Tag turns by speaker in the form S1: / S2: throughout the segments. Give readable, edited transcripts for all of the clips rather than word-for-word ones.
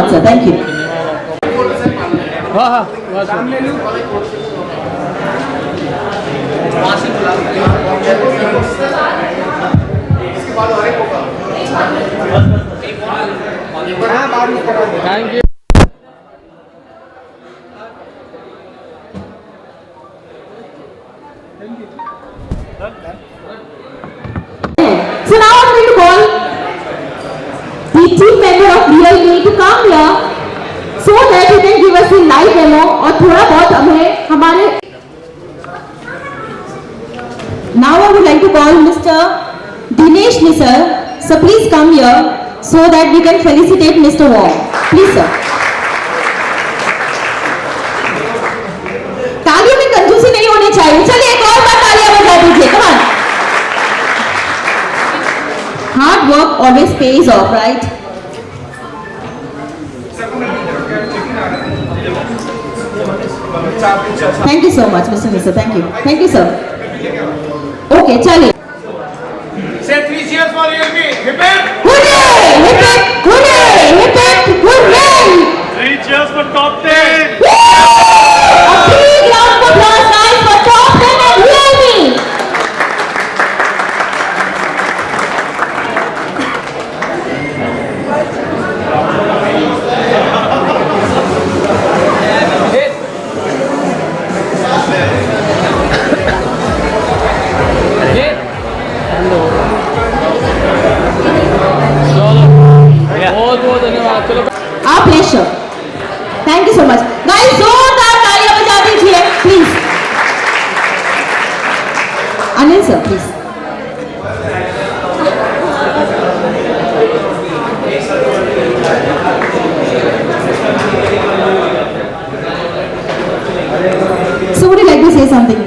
S1: much, sir. Thank you.
S2: Thank you.
S1: So now I'm going to call the team member of Realme to come here so that he can give us a live demo और थोड़ा बहुत हमें हमारे Now I would like to call Mr. Dinesh Nisar. So please come here so that we can felicitate Mr. Wong. Please sir. तालियों में कंजूसी नहीं होनी चाहिए. चलिए एक और बार तालियां बजा दीजिए. Come on. Hard work always pays off, right? Thank you so much, Mr. Nisar. Thank you. Thank you, sir. Okay, chaliye.
S3: Say 3 cheers for Realme. Hip hip.
S1: Hooray! Hip hip! Hooray! Hip hip! Hooray!
S3: 3 cheers for top 10.
S1: Woo! A big round of applause, guys, for top 10 and Realme.
S2: बहुत धन्यवाद. चलो
S1: Our pleasure. Thank you so much. Guys, जोरदार तालियां बजा दीजिए, please. Anil sir, please. So would you like to say something?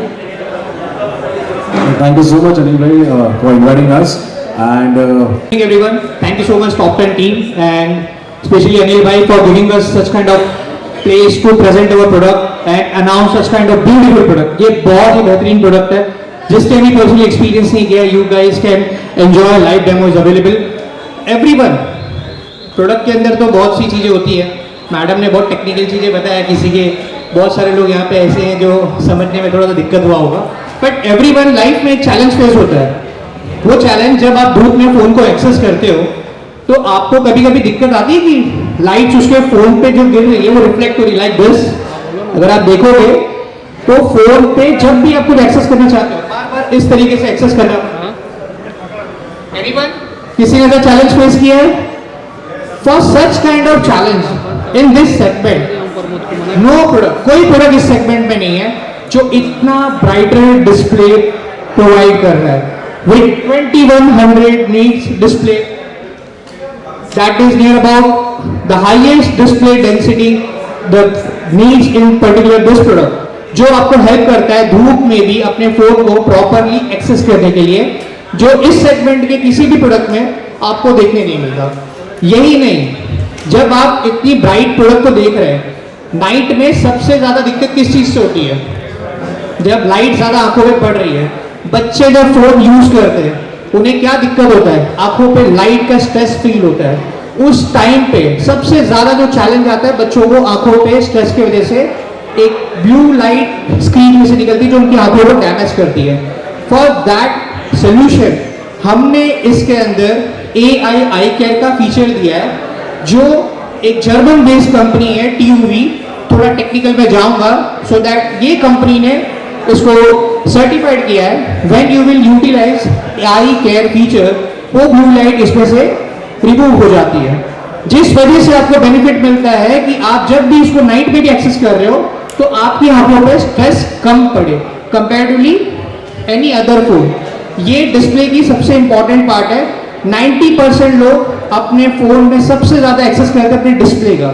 S4: Thank you so much, Anil bhai, for inviting us. And
S5: Thank everyone. Thank you so much, Top 10 team, and especially Anil bhai for giving us such kind of place to present our product and announce such kind of beautiful product. ये बहुत ही बेहतरीन product है. जिसने भी personally experience नहीं किया, you guys can enjoy. Live demo is available. Everyone. Product के अंदर तो बहुत सी चीजें होती है. मैडम ने बहुत टेक्निकल चीजें बताया. किसी के बहुत सारे लोग यहाँ पे ऐसे हैं जो समझने में थोड़ा सा दिक्कत हुआ होगा. But everyone लाइफ में एक चैलेंज फेस होता है. वो चैलेंज जब आप धूप में फोन को एक्सेस करते हो तो आपको कभी कभी दिक्कत आती है कि लाइट उसके फोन पे जो गिर रही है वो रिफ्लेक्ट हो रही है लाइक दिस. अगर आप देखोगे तो फोन पे जब भी आप कुछ एक्सेस करना चाहते हो बार बार इस तरीके से एक्सेस करना. एनीवन किसी ने ऐसा चैलेंज फेस किया है? For such kind of challenge in this segment no product, कोई प्रोडक्ट इस सेगमेंट में नहीं है जो इतना ब्राइटर डिस्प्ले प्रोवाइड कर रहा है. With 2100 nits display, that is near about the highest display density the needs in particular this product, जो आपको हेल्प करता है धूप में भी अपने फोन को प्रॉपरली एक्सेस करने के लिए, जो इस सेगमेंट के किसी भी प्रोडक्ट में आपको देखने नहीं मिलता. यही नहीं, जब आप इतनी ब्राइट प्रोडक्ट को देख रहे हैं, नाइट में सबसे ज्यादा दिक्कत किस चीज से होती है? जब लाइट ज्यादा आंखों में पड़ रही है. बच्चे जब फोन यूज करते हैं उन्हें क्या दिक्कत होता है? आंखों पे लाइट का स्ट्रेस फील होता है. उस टाइम पे सबसे ज्यादा जो चैलेंज आता है बच्चों को आंखों पे स्ट्रेस की वजह से एक ब्लू लाइट स्क्रीन में से निकलती है जो उनकी आंखों को डैमेज करती है. फॉर दैट सोल्यूशन हमने इसके अंदर AI आई केयर का फीचर दिया है जो एक जर्मन बेस्ड कंपनी है TUV. थोड़ा टेक्निकल में जाऊंगा सो दैट ये कंपनी ने इसको सर्टिफाइड किया है. When you will utilize I care feature वो ब्लू लाइट इसमें से रिमूव हो जाती है, जिस वजह से आपको बेनिफिट मिलता है कि आप जब भी इसको नाइट में भी एक्सेस कर रहे हो तो आपकी आंखों पे स्ट्रेस कम पड़े कंपैरेटिवली एनी अदर फोन. ये डिस्प्ले की सबसे इंपॉर्टेंट पार्ट है. 90% लोग अपने फोन में सबसे ज्यादा एक्सेस करते हैं अपने डिस्प्ले का,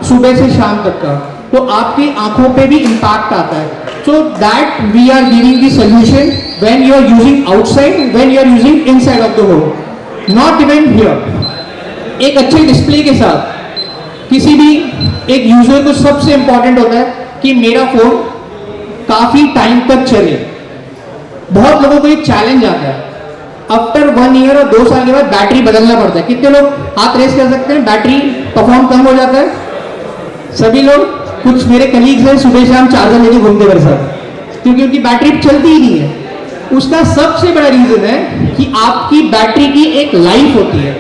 S5: सुबह से शाम तक का, तो आपकी आंखों पे भी इंपैक्ट आता है. So that we are giving the solution when you are using outside, when you are using inside of the home, not even here. एक अच्छे डिस्प्ले के साथ किसी भी एक यूजर को सबसे इंपॉर्टेंट होता है कि मेरा फोन काफी टाइम तक चले. बहुत लोगों को एक चैलेंज आता है आफ्टर 1 ईयर और 2 साल के बाद बैटरी बदलना पड़ता है. कितने लोग हाथ रेस कर सकते हैं? बैटरी परफॉर्म कम हो जाता है। सभी लोग, कुछ मेरे कलीग्स हैं सुबह शाम चार्जर लेके घूमते मेरे साथ, क्योंकि उनकी बैटरी चलती ही नहीं है। उसका सबसे बड़ा रीजन है कि आपकी बैटरी की एक लाइफ होती है।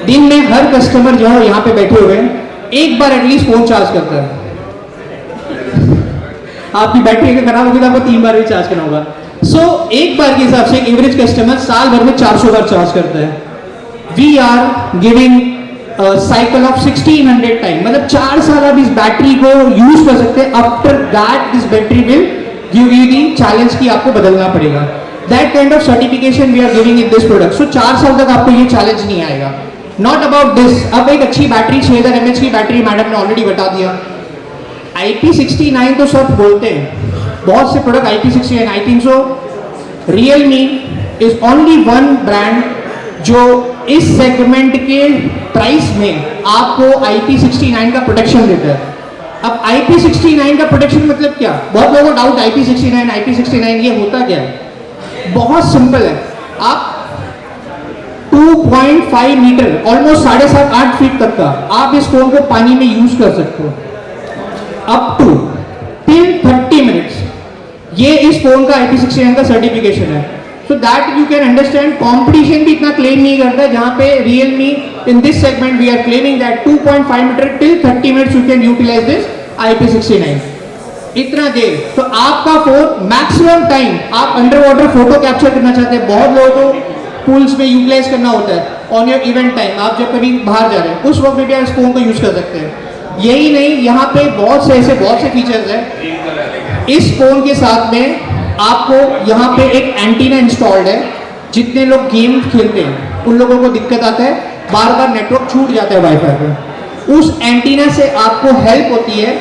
S5: दिन में हर कस्टमर जो है यहाँ पे बैठे हुए हैं एक बार एटलीस्ट फोन चार्ज करता है। आपकी बैटरी अगर खराब होगी तो आपको 3 बार भी चार्ज करना होगा। सो एक बार के हिसाब से एक एवरेज कस्टमर साल भर में 400 बार चार्ज करता है। We are giving cycle of 1600 time, मतलब 4 साल आप इस बैटरी को यूज कर सकते हैं। After that this battery will give you the challenge की आपको बदलना पड़ेगा। That kind of certification we are giving in this product. So 4 साल तक आपको ये चैलेंज नहीं आएगा। नॉट अबाउट दिस, अब एक अच्छी बैटरी 6000 mAh की बैटरी मैडम ने ऑलरेडी बता दिया। IP69 तो सब बोलते हैं, बहुत से product IP69, I think so Realme is only one brand जो इस सेगमेंट के प्राइस में आपको IP69 का प्रोटेक्शन देता है। अब IP69 का प्रोटेक्शन मतलब क्या? बहुत लोगों को डाउट IP69 ये होता क्या है? बहुत सिंपल है। आप 2.5 मीटर ऑलमोस्ट 7.5-8 फीट तक का आप इस फोन को पानी में यूज कर सकते हो अप टू टिल 30 मिनट्स। ये इस फोन का IP69 का सर्टिफिकेशन है। So that you can understand, competition भी इतना क्लेम नहीं करता है, जहां पे Realme in this segment we are claiming that 2.5 meter till 30 minutes you can utilize this IP69। इतना देर तो आपका फोन मैक्सिमम टाइम आप अंडर वाटर फोटो कैप्चर करना चाहते हैं। बहुत लोगों को पूल्स में यूटिलाइज करना होता है ऑन योर इवेंट टाइम, आप जब कभी बाहर जा रहे हैं उस वक्त में भी आप इस फोन को यूज कर सकते हैं। यही नहीं, यहाँ पे बहुत से फीचर्स हैं। इस फोन के साथ में आपको यहाँ पे एक एंटीना इंस्टॉल्ड है। जितने लोग गेम खेलते हैं उन लोगों को दिक्कत आता है, बार बार नेटवर्क छूट जाता है वाईफाई पे। उस एंटीना से आपको हेल्प होती है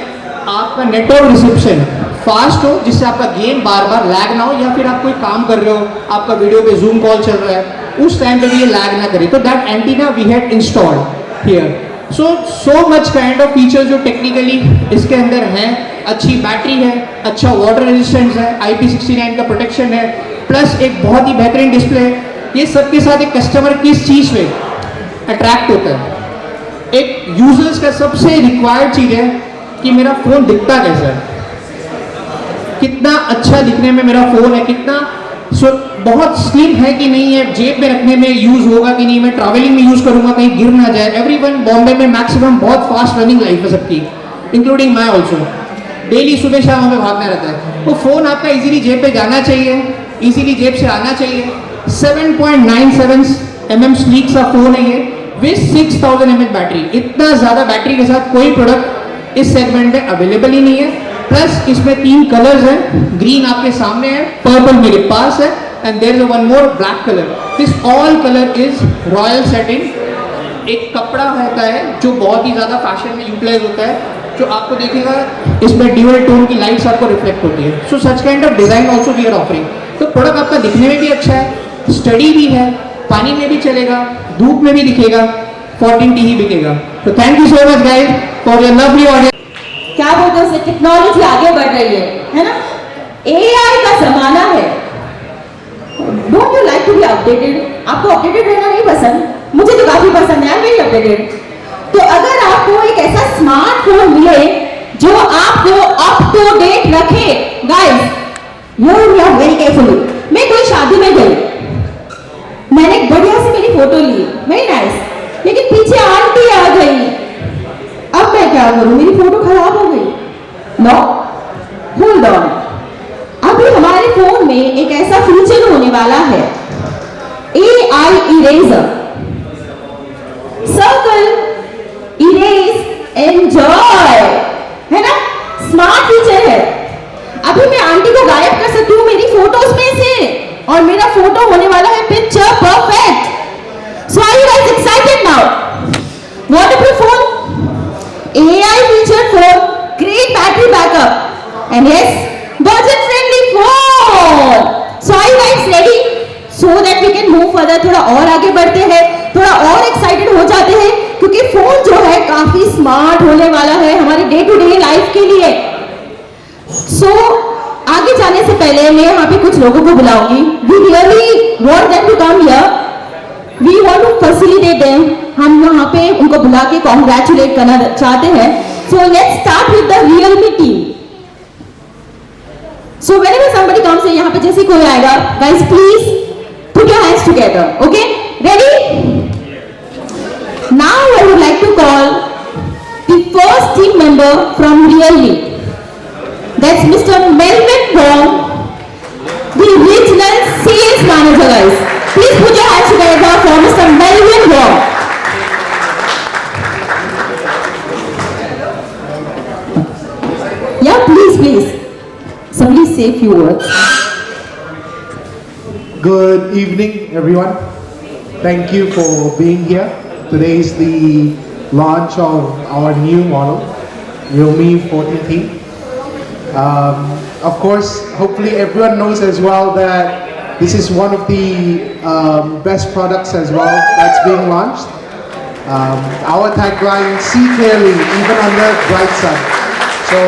S5: आपका नेटवर्क रिसेप्शन फास्ट हो, जिससे आपका गेम बार बार लैग ना हो, या फिर आप कोई काम कर रहे हो, आपका वीडियो पे जूम कॉल चल रहा है, उस टाइम पे भी ये लैग ना करे। तो that antenna we had installed here. So much kind of features जो टेक्निकली इसके अंदर हैं। अच्छी बैटरी है, अच्छा वाटर रेजिस्टेंस है, IP69 का प्रोटेक्शन है, प्लस एक बहुत ही बेहतरीन डिस्प्ले है। ये सबके साथ एक कस्टमर किस चीज़ पे अट्रैक्ट होता है? एक यूजर्स का सबसे रिक्वायर्ड चीज़ है कि मेरा फ़ोन दिखता कैसा है, कितना अच्छा दिखने में मेरा फ़ोन है, कितना बहुत स्लिम है कि नहीं है, जेब में रखने में यूज़ होगा कि नहीं, मैं ट्रैवलिंग में यूज़ करूँगा कहीं गिर ना जाए। एवरीवन बॉम्बे में मैक्सिमम बहुत फास्ट रनिंग लाइफ है सबकी, इंक्लूडिंग माई ऑल्सो। डेली सुबह शाम हमें भागना रहता है। तो फ़ोन आपका इजीली जेब पे जाना चाहिए, इजीली जेब से आना चाहिए। 7.97 mm स्लीक सा फ़ोन है ये विथ 6000 mAh बैटरी। इतना ज़्यादा बैटरी के साथ कोई प्रोडक्ट इस सेगमेंट में अवेलेबल ही नहीं है। प्लस इसमें 3 कलर्स हैं, ग्रीन आपके सामने है, पर्पल मेरे पास है, and there is one more black colour. This all colour is royal setting. एक कपड़ा होता है जो बहुत ही ज़्यादा फैशन में यूटिलाइज होता है, जो आपको देखेगा इसमें ड्यूअल टोन की लाइट्स आपको रिफ्लेक्ट होती है। So such kind of design also we are offering. तो प्रोडक्ट आपका दिखने में भी अच्छा है, स्टडी भी है, पानी में भी चलेगा, धूप में भी दिखेगा, 14T ही बिकेगा। तो thank you so much guys for your lovely audience.
S1: क्या बोलते हैं उसे, टेक्नोलॉजी आगे बढ़ रही है ना? AI का जमाना है। Don't you like to be updated? आपको अपडेटेड रहना नहीं पसंद? मुझे तो काफी पसंद है, वेरी अपडेटेड। तो अगर आपको एक ऐसा स्मार्टफोन मिले जो आपको अप टू डेट रखे, guys you are very careful. मैं कोई शादी में गई, मैंने बढ़िया से मेरी फोटो ली, वेरी नाइस, लेकिन पीछे आंटी आ गई। अब मैं क्या करूं? मेरी फोटो खराब हो गई। No, hold on. अभी हमारे फोन में एक ऐसा फीचर होने वाला है, AI eraser. Circle, erase, enjoy, है ना? स्मार्ट फीचर है। अभी मैं आंटी को गायब कर सकती हूँ मेरी फोटोज में से, और मेरा फोटो होने वाला है picture perfect. So are you guys excited now? Waterproof phone, AI featured phone, great battery backup, and yes, budget friendly phone. So are you guys ready? So that we can move further. थोड़ा और आगे बढ़ते हैं, थोड़ा और excited हो जाते हैं, क्योंकि फोन जो है काफी स्मार्ट होने वाला है हमारे डे टू डे लाइफ के लिए। So आगे जाने से पहले मैं यहाँ पे कुछ लोगों को बुलाऊंगी। We really want them to come here. We want to facilitate them हम यहाँ पे उनको बुला के कॉन्ग्रेचुलेट करना चाहते हैं. So let's start with the Realme team. So whenever somebody comes here, यहाँ पे जैसे कोई आएगा, guys please put your hands together. Okay? Ready? Now I would like to call the first team member from Realme. That's Mr. Melvin Wong, the regional sales manager, guys. Please put your hands together for Mr. Melvin Wong. Yeah, please. Somebody say a few words.
S6: Good evening, everyone. Thank you for being here. Today is the launch of our new model, Realme 14T. Of course, hopefully everyone knows as well that this is one of the best products as well that's being launched. Our tagline, see clearly even under bright sun. So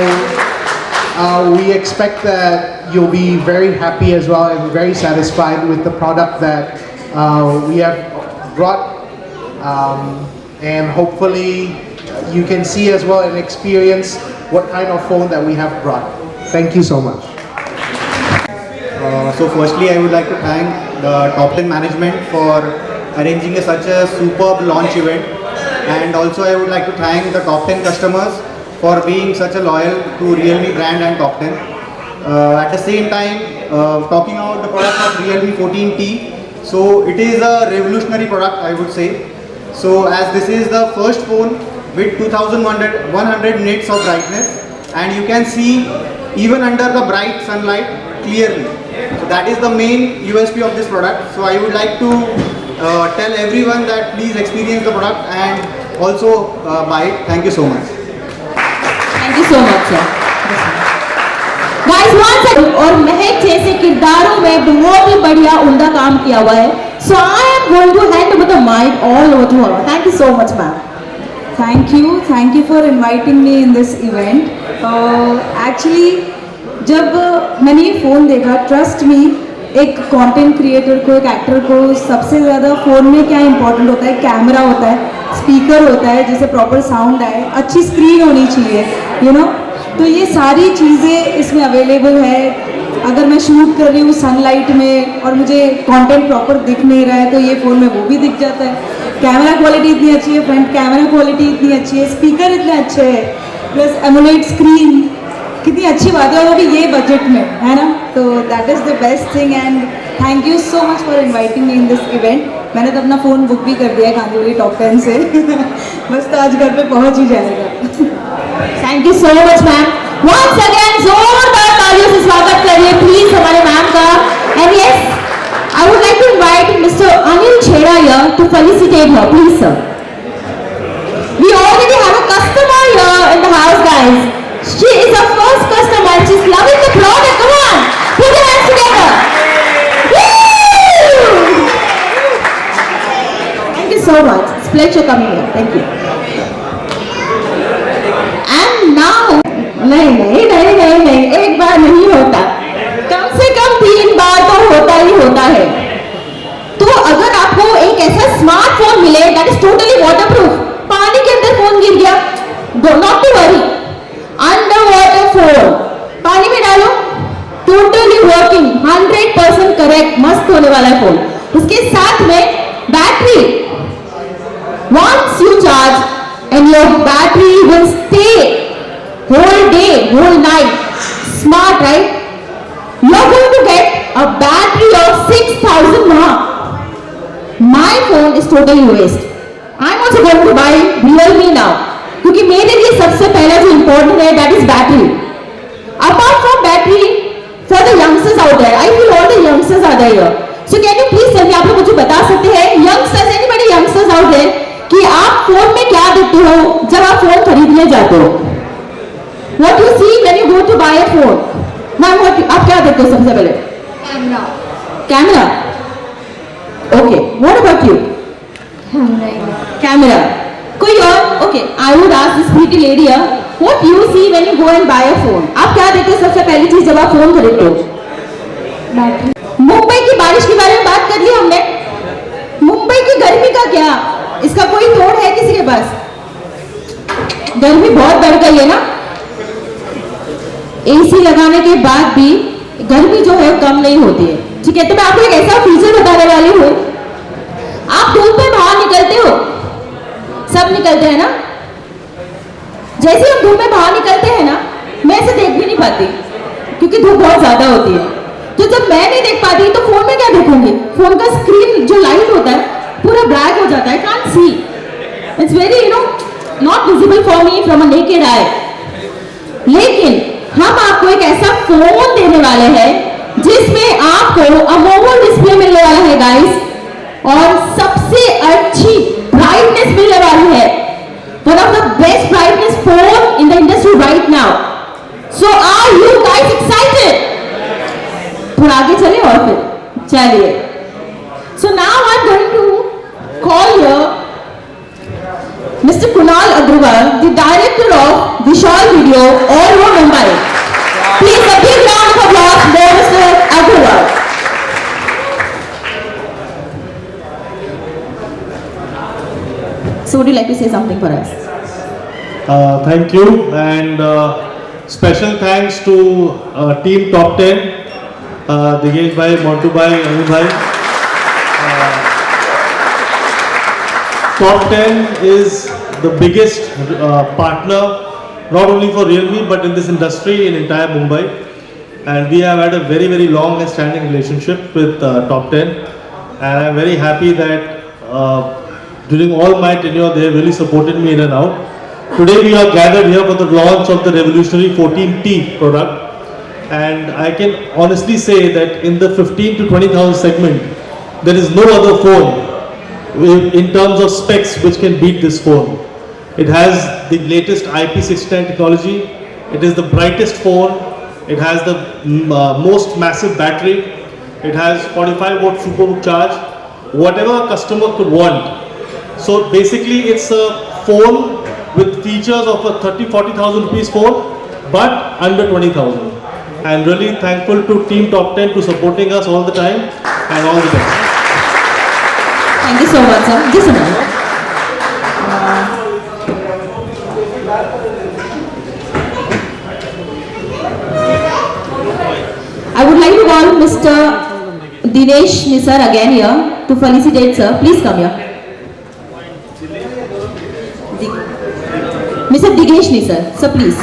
S6: we expect that you'll be very happy as well and very satisfied with the product that we have brought, and hopefully you can see as well and experience what kind of phone that we have brought. Thank you so much.
S7: So firstly, I would like to thank the Top 10 management for arranging such a superb launch event, and also I would like to thank the Top 10 customers for being such a loyal to Realme brand and Top 10. At the same time, talking about the product of Realme 14T, so it is a revolutionary product, I would say. So as this is the first phone with 2100 nits of brightness, and you can see even under the bright sunlight clearly. So that is the main USP of this product. So I would like to tell everyone that please experience the product and also buy it. Thank you so much.
S1: Thank you so much, sir. Guys, once again, और महक जैसे किरदारों में बहुत ही बढ़िया उम्दा काम किया हुआ है. So I am going to hand over the mic all over to her. Thank you so much, ma'am.
S8: Thank you for inviting me in this event. Actually, जब मैंने ये फ़ोन देखा, ट्रस्ट मी, एक कंटेंट क्रिएटर को, एक actor को सबसे ज़्यादा फ़ोन में क्या इंपॉर्टेंट होता है, कैमरा होता है, स्पीकर होता है, जिसे प्रॉपर साउंड आए, अच्छी स्क्रीन होनी चाहिए, यू नो. तो ये सारी चीज़ें इसमें अवेलेबल है. अगर मैं शूट कर रही हूँ सनलाइट में और मुझे कंटेंट प्रॉपर दिख नहीं रहा है, तो ये फ़ोन में वो भी दिख जाता है. कैमरा क्वालिटी इतनी अच्छी है, फ्रंट कैमरा क्वालिटी इतनी अच्छी है, स्पीकर इतने अच्छे हैं, प्लस एमोलेड स्क्रीन, कितनी अच्छी बात है, और वो भी ये बजट में, है ना. तो that is the best thing, and thank you so much for inviting me in this event. मैंने तो अपना फ़ोन बुक भी कर दिया है कांदिवली टॉप 10 से. बस तो आज घर पे पहुंच ही जाएगा.
S1: Thank you so much ma'am. Once again जोरदार तालियों से स्वागत करिए प्लीज हमारे मैम का. And yes, I would like to invite Mr. Anil Chheda here to felicitate her, please sir. We already have a customer here in the house, guys. She is our first customer and she's loving the product. Come on, put your hands together. Woo! Thank you so much. It's a pleasure coming here. Thank you. And now, नहीं, एक बार नहीं होता, कम से कम 3 बार तो होता ही होता है. तो अगर आपको एक ऐसा स्मार्टफोन मिले दैट इज टोटली वाटरप्रूफ, पानी के अंदर फोन गिर गया, not to worry, under water phone, पानी में डालो, टोटली वर्किंग, 100% करेक्ट, मस्त होने वाला है फोन. उसके साथ में battery, once you charge and your battery will stay whole day, whole night. Smart, right? You're going to get a battery of 6000 mAh. My phone is totally waste. I'm also going to buy Realme now. क्योंकि मेरे लिए सबसे पहला जो important है that is battery. Apart from battery, for the youngsters out there, I feel all the youngsters are there here. So can you please tell me, आप लोग मुझे बता सकते हैं, youngsters, anybody youngsters out there, कि आप phone में क्या देखते हो जब आप फोन खरीदने जाते हो? What you see when you go to buy a phone? Ma'am आप क्या देखते हो सबसे पहले? Camera. Okay. What about you? Camera. कोई और? Okay. I would ask this pretty lady here. What you see when you go and buy a phone? आप क्या देखते हो सबसे पहली चीज जब आप फोन खरीदते हो? मुंबई की बारिश के बारे में बात कर ली हमने. मुंबई की गर्मी का क्या? इसका कोई तोड़ है किसी के पास? गर्मी बहुत बढ़ गई है ना, एसी लगाने के बाद भी गर्मी जो है कम नहीं होती है। ठीक है, तो मैं आपको एक ऐसा फीचर बताने वाली हूँ। आप धूप में बाहर निकलते हो, सब निकलते हैं ना, जैसे हम धूप में बाहर निकलते हैं ना, मैं ऐसे देख भी नहीं पाती क्योंकि धूप बहुत ज्यादा होती है। तो जब मैं नहीं देख पाती तो फोन में क्या देखूंगी? फोन का स्क्रीन जो लाइट होता है पूरा ब्लैक हो जाता है, can't see, it's very not visible for me from a naked eye. लेकिन हम आपको एक ऐसा फोन देने वाले हैं जिसमें आपको अमोलेड डिस्प्ले मिलने वाला है गाइस, और सबसे अच्छी ब्राइटनेस मिलने वाली है, one of the best brightness phone in the industry right now. So are you guys excited? थोड़ा आगे चले और फिर चलिए। So now I am going to call here Mr. Kunal Agrawal, the director of Vishal Video, all over Mumbai. Please a big round of applause for Mr. Agrawal. So would you like to say something for us?
S9: Thank you, and special thanks to team Top 10, Digesh bhai, Montu bhai, Anu bhai. Top 10 is the biggest partner not only for Realme but in this industry in entire Mumbai, and we have had a very long and standing relationship with Top 10, and I am very happy that during all my tenure they have really supported me in and out. Today we are gathered here for the launch of the revolutionary 14T product, and I can honestly say that in the 15 to 20,000 segment there is no other phone in terms of specs which can beat this phone. It has the latest IP69 technology, it is the brightest phone, it has the most massive battery, it has 45 watt superbook charge, whatever a customer could want. So basically it's a phone with features of a 30-40,000 rupees phone but under 20,000. I'm really thankful to Team Top 10 to supporting us all the time, and all the best.
S1: Thank you so much, sir. Just a minute. I would like to call Mr. Dinesh Nisar again here to felicitate sir. Please come here. Mr. Dinesh Nisar, sir, please.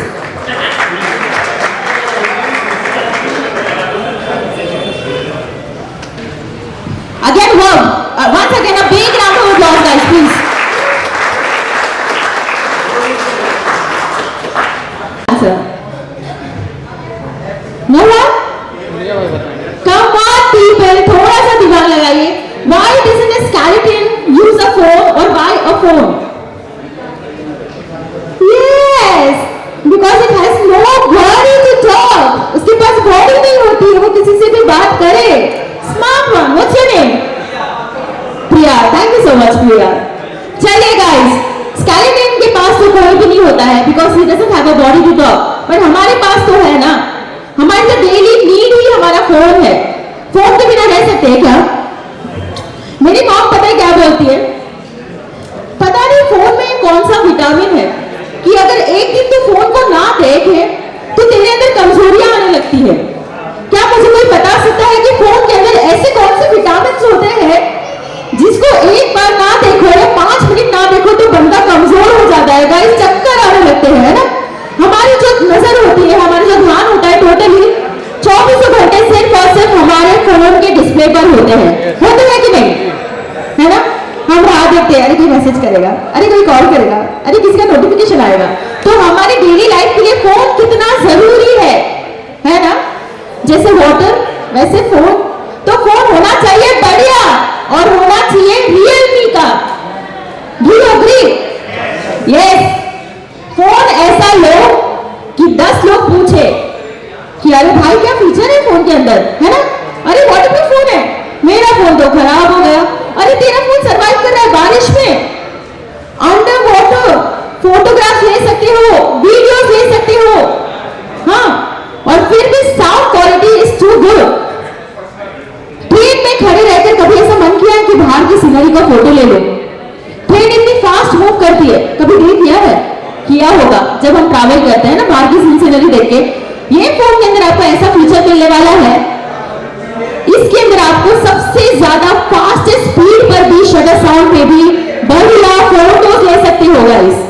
S1: Again, once again, a big round of applause, guys, please. Answer. No one? Come on, people, थोड़ा सा दिमाग लगाइए. Why doesn't a skeleton use a phone or buy a phone? Yes, because it has no body to talk. उसके पास body नहीं होती है, वो किसी से भी बात करे. Smart one. What's your name? Priya. Thank you so much, Priya. चलिए guys, skeleton के पास तो कोई भी नहीं होता है because he doesn't have a body to talk. But हमारे पास तो है ना, हमारी तो daily need ही हमारा फोन है. फोन के बिना रह सकते हैं क्या? मेरी मॉम पता है क्या बोलती है? पता नहीं फोन में कौन सा विटामिन है कि अगर एक दिन तू फोन को ना देखे तो तेरे अंदर कमजोरियां आने लगती है. क्या मुझे कोई बता सकता है कि फोन के अंदर ऐसे कौन से विटामिन होते हैं जिसको एक बार ना देखो या 5 मिनट ना देखो तो बंदा कमजोर हो जाता है, गाइस चक्कर आने लगते हैं ना. हमारी जो नजर होती है, हमारा जो ध्यान होता है टोटली 24 घंटे सिर्फ और सिर्फ हमारे फोन के डिस्प्ले पर होते हैं कि नहीं, है ना. हम राह देखते हैं, अरे कोई मैसेज करेगा, अरे कोई कॉल करेगा, अरे किसी का नोटिफिकेशन आएगा. तो हमारी डेली लाइफ के लिए फोन कितना जरूरी है ना. जैसे वाटर वैसे फोन, तो फोन होना चाहिए बढ़िया और होना चाहिए Realme का. Do you agree? Yes. Phone ऐसा लो कि 10 लोग पूछे कि अरे भाई क्या फीचर है फोन के अंदर, है ना. अरे वाटरप्रूफ फोन है, मेरा फोन तो खराब हो गया. अरे तेरा फोन सरवाइव कर रहा है बारिश में. अंडर वाटर फोटोग्राफ ले सकते हो, वीडियोस ले सकते हो, हाँ, और फिर भी sound quality is too good. Train में खड़े रहकर कभी ऐसा मन किया कि बाहर की सीनरी का फोटो ले लो? ट्रेन करती है, कभी डील किया होगा जब हम ट्रैवल करते हैं ना बाहर की सीनरी देख के। ये फोन के अंदर आपको ऐसा फीचर मिलने वाला है, इसके अंदर आपको सबसे ज्यादा फास्टेस्ट स्पीड पर भी शटर साउंड पे भी बढ़िया फोटोज ले सकते हो guys.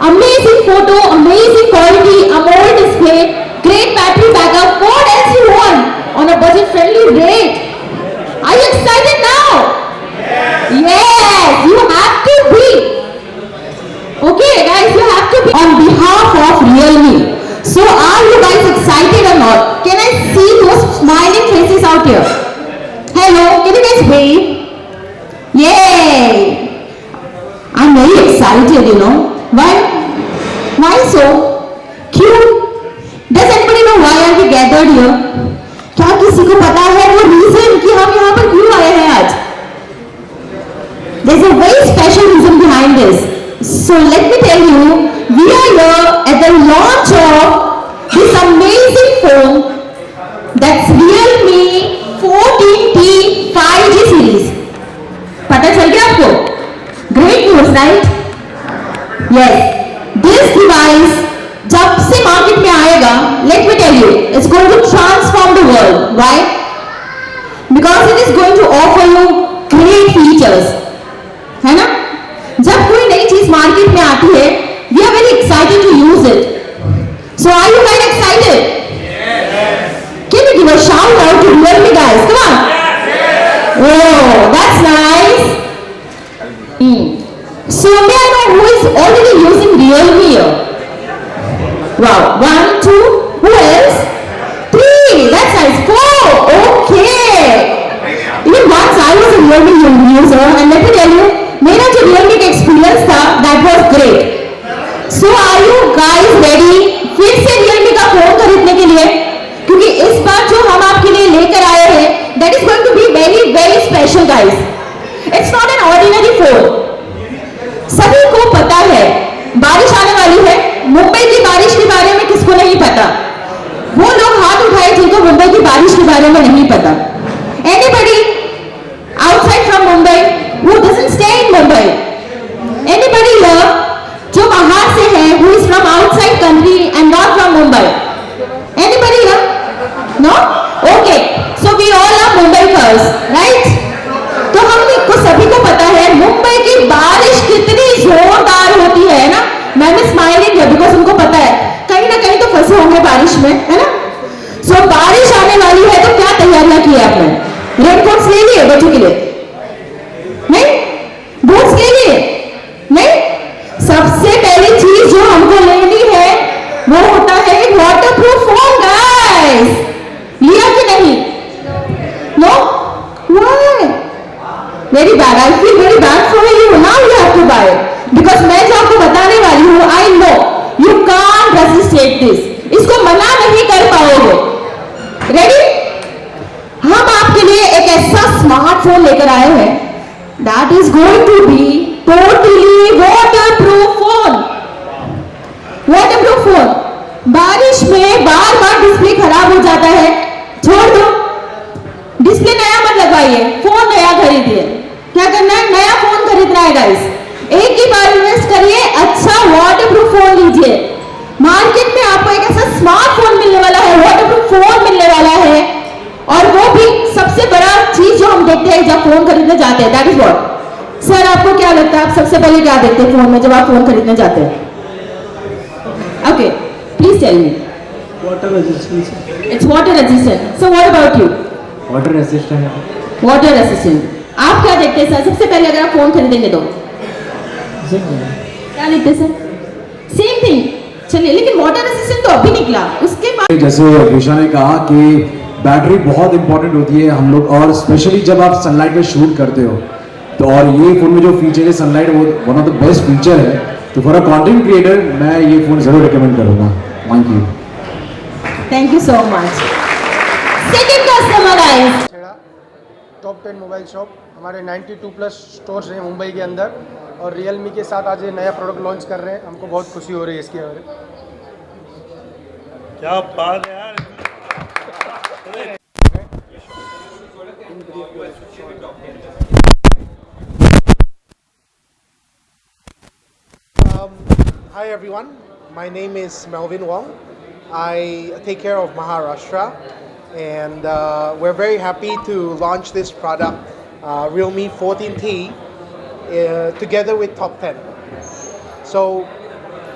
S1: Amazing photo, amazing quality, AMOLED display, great battery backup. What else you want on a budget friendly rate? Are you excited now? Yes, you have to be. Okay guys, you have to be. On behalf of Realme, so are you guys excited or not? Can I see those smiling faces out here? Hello, can you guys wave? Yay! I'm very excited, you know. Why so? Cute. Does anybody know why are we gathered here? क्या किसी को पता है वो reason कि हम यहाँ पर क्यों आए हैं आज? There's a very special reason behind this. So let me tell you, we are here at the launch of this amazing phone, that's Realme 14T 5G series. पता चल गया आपको? Great news, right? Yes. This device जब से market में आएगा, let me tell you, it's going to transform the world. Why? Because it is going to offer you great features. है ना? जब कोई नई चीज मार्केट में आती है, we are very excited to use it. So are you guys excited? Yes. Can you give a shout out to Realme guys? Come on. Oh, that's nice. So may I know who is already using Realme here? Wow, 1, 2, who else? 3, that's nice. 4, okay. Even once I was a Realme user, and let me tell you, मेरा जो Realme का experience था, that was great. So are you guys ready? फिर से Realme का phone खरीदने के लिए, क्योंकि इस बार जो हम आपके लिए लेकर आए हैं, that is going to be very very special guys. It's not an ordinary phone. सभी को पता है, बारिश आने वाली है। मुंबई की बारिश के बारे में किसको नहीं पता? वो लोग हाथ उठाए जिनको मुंबई की बारिश के बारे में नहीं पता। Anybody outside from Mumbai who doesn't stay in Mumbai? Anybody here जो बाहर से है, who is from outside country and not from Mumbai? Anybody here? No? Okay. So we all are Mumbaikars, right? तो हमको सभी को पता है मुंबई की बारिश कितनी जोरदार होती है ना? मैम स्माइलिंग है बिकॉज उनको पता है कहीं ना कहीं तो फंसे होंगे बारिश में, है ना? सो बारिश आने वाली है तो क्या तैयारियां की आपने? रेनकोट्स ले लिए बच्चों के लिए? नहीं? बूट्स ले लिए? नहीं? सबसे पहली चीज जो हमको लेनी है वो होता है एक वाटरप्रूफ फोन गाइस। लिया कि नहीं? No? Why? Very bad. I feel very bad for you. Now you have to buy it. Because मैं जो आपको बताने वाली हूँ, I know you can't resist this. इसको मना नहीं कर पाओगे। Ready? हम आपके लिए एक ऐसा स्मार्टफोन लेकर आए हैं that is going to be totally waterproof phone. Waterproof phone. बारिश में बार बार डिस्प्ले खराब हो जाता है, छोड़ दो, डिस्प्ले नया मत लगवाइए, फोन नया खरीदिए। क्या करना है? नया फोन खरीदना है गाइस। एक ही बार इन्वेस्ट करिए, अच्छा वाटरप्रूफ फोन लीजिए। मार्केट में आपको एक ऐसा स्मार्टफोन मिलने वाला है, वाटरप्रूफ फोन मिलने वाला है, और वो भी सबसे बड़ा चीज जो हम देखते हैं जब फोन खरीदने जाते हैं, दैट इज व्हाट। सर आपको क्या लगता है, आप सबसे पहले क्या देखते हैं फोन में जब आप फोन खरीदने जाते हैं? Okay, please tell me.
S9: Water resistance.
S1: It's water resistant. So what about you?
S9: Water resistant.
S1: Water resistant. आप क्या देखते हैं सर? सबसे पहले अगर आप फोन खरीदेंगे तो क्या देखते हैं सर? Same thing. चलिए, लेकिन वाटर रेसिस्टेंट तो अभी निकला, उसके बाद
S4: जैसे विशा ने कहा कि बैटरी बहुत इंपॉर्टेंट होती है हम लोग, और स्पेशली जब आप सनलाइट में शूट करते हो तो, और ये फोन में जो फीचर है सनलाइट, वो one of the best feature है। तो फॉर अ कंटेंट क्रिएटर मैं ये फोन जरूर रिकमेंड करूंगा। Thank you.
S1: Thank you so much. Second customer आए
S3: टॉप 10 मोबाइल शॉप, हमारे 92 प्लस स्टोर्स हैं मुंबई के अंदर, और रियलमी के साथ आज ये नया प्रोडक्ट लॉन्च कर रहे हैं। हमको बहुत खुशी हो रही है इसके बारे में।
S9: क्या बात है यार।
S6: Hi everyone, my name is Melvin Wong. I take care of Maharashtra, and we're very happy to launch this product, Realme 14T, together with Top 10. So,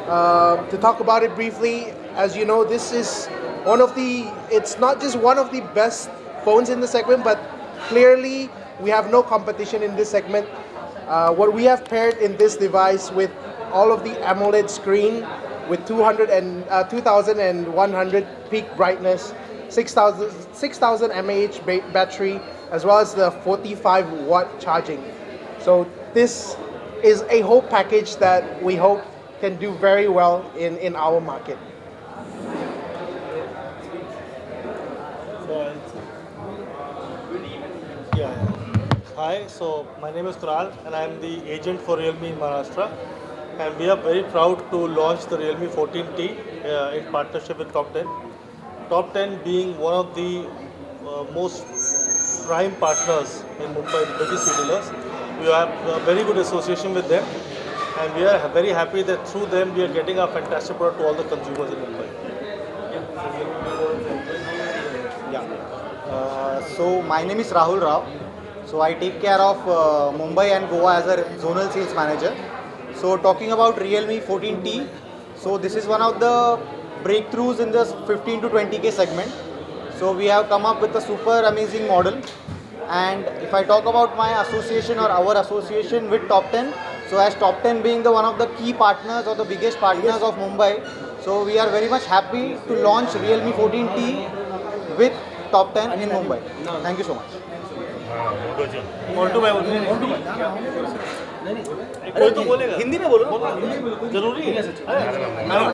S6: to talk about it briefly, as you know, this is it's not just one of the best phones in the segment, but clearly we have no competition in this segment. What we have paired in this device with all of the AMOLED screen with 2100 peak brightness, 6000 mAh battery, as well as the 45 watt charging. So this is a whole package that we hope can do very well in our market.
S9: Hi, so my name is Kunal and I am the agent for Realme in Maharashtra, and we are very proud to launch the Realme 14T in partnership with Top 10. Top 10 being one of the most prime partners in Mumbai, the biggest retailers. We have a very good association with them, and we are very happy that through them we are getting a fantastic product to all the consumers in Mumbai.
S7: So my name is Rahul Rao. So I take care of Mumbai and Goa as a zonal sales manager. So talking about Realme 14T, so this is one of the breakthroughs in this 15 to 20K segment. So we have come up with a super amazing model. And if I talk about my association or our association with Top 10, so as Top 10 being one of the key partners or the biggest partners of Mumbai, so we are very much happy to launch Realme 14T with Top 10 in Mumbai. Thank you so much.
S9: कोई तो बोलेगा हिंदी में बोलो जरूरी है